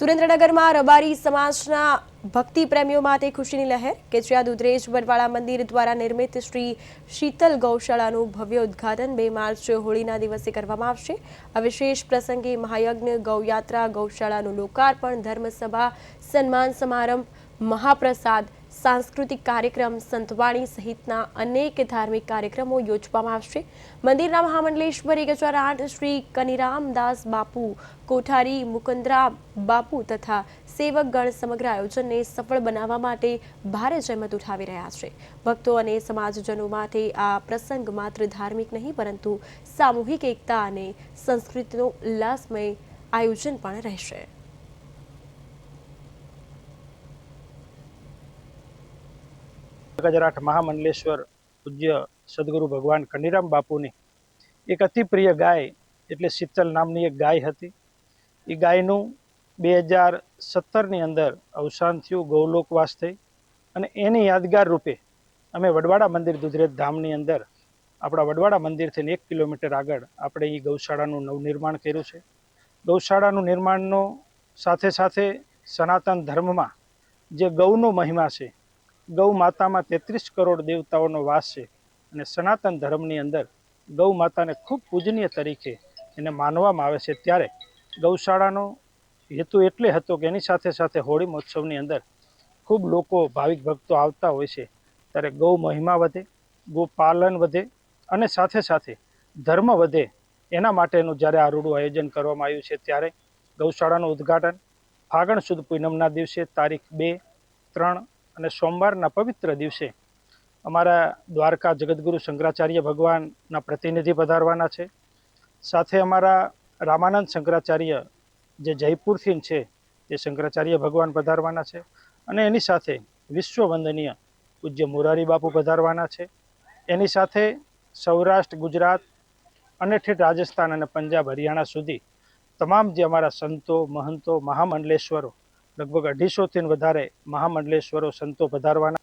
સુરેન્દ્રનગરમાં રબારી સમાજના ભક્તિ પ્રેમીઓ માટે ખુશીની લહેર. કેચરિયા દુધરેજ બરવાળા મંદિર દ્વારા નિર્મિત શ્રી શીતલ ગૌશાળાનું ભવ્ય ઉદ્ઘાટન 2 માર્ચ હોળીના દિવસે કરવામાં આવશે. આ વિશેષ પ્રસંગે મહાયજ્ઞ, ગૌયાત્રા, ગૌશાળાનું લોકાર્પણ, ધર્મસભા, સન્માન સમારંભ, મહાપ્રસાદ, સાંસ્કૃતિક કાર્યક્રમ, સંતવાણી સહિતના અનેક ધાર્મિક કાર્યક્રમો યોજવામાં આવશે. મંદિરના મહામંડલેશ્વર 1008 શ્રી કનીરામદાસ બાપુ, કોઠારી મુકુંદરા બાપુ તથા સેવકગણ સમગ્ર આયોજનને સફળ બનાવવા માટે ભારે જહેમત ઉઠાવી રહ્યા છે. ભક્તો અને સમાજજનો માટે આ પ્રસંગ માત્ર ધાર્મિક નહીં પરંતુ સામૂહિક એકતા અને સંસ્કૃતિનો ઉલ્લાસમય આયોજન પણ રહેશે. મહામંડલેશ્વર પૂજ્ય સદગુરુ ભગવાન કનીરામ બાપુની એક અતિ પ્રિય ગાય એટલે શીતલ નામની એક ગાય હતી. એ ગાયનું 2017ની અંદર અવસાન થયું, ગૌલોકવાસ થઈ, અને એની યાદગાર રૂપે અમે વડવાડા મંદિર દુધરેજ ધામની અંદર આપણા વડવાડા મંદિરથી 1 કિલોમીટર આગળ આપણે એ ગૌશાળાનું નવનિર્માણ કર્યું છે. ગૌશાળાનું નિર્માણનો સાથે સાથે સનાતન ધર્મમાં જે ગૌનો મહિમા છે, ગૌ માતામાં 33 કરોડ દેવતાઓનો વાસ છે અને સનાતન ધર્મની અંદર ગૌ માતાને ખૂબ પૂજનીય તરીકે એને માનવામાં આવે છે. ત્યારે ગૌશાળાનો હેતુ એટલે હતો કે એની સાથે સાથે હોળી મહોત્સવની અંદર ખૂબ લોકો ભાવિક ભક્તો આવતા હોય છે, ત્યારે ગૌ મહિમા વધે, ગૌ પાલન વધે અને સાથે સાથે ધર્મ વધે, એના માટેનું જ્યારે આ રૂડું આયોજન કરવામાં આવ્યું છે. ત્યારે ગૌશાળાનું ઉદ્ઘાટન ફાગણ સુદ પૂનમના દિવસે તારીખ 2, 3 અને સોમવારના પવિત્ર દિવસે અમારા દ્વારકા જગતગુરુ શંકરાચાર્ય ભગવાનના પ્રતિનિધિ પધારવાના છે. સાથે અમારા રામાનંદ શંકરાચાર્ય જે જયપુરથી છે તે શંકરાચાર્ય ભગવાન પધારવાના છે, અને એની સાથે વિશ્વવંદનીય પૂજ્ય મોરારી બાપુ પધારવાના છે. એની સાથે સૌરાષ્ટ્ર, ગુજરાત અને ઠેઠ રાજસ્થાન અને પંજાબ, હરિયાણા સુધી તમામ જે અમારા સંતો, મહંતો, મહામંડલેશ્વરો, લગભગ 250થી વધારે મહામંડલેશ્વરો સંતો પધારવાના.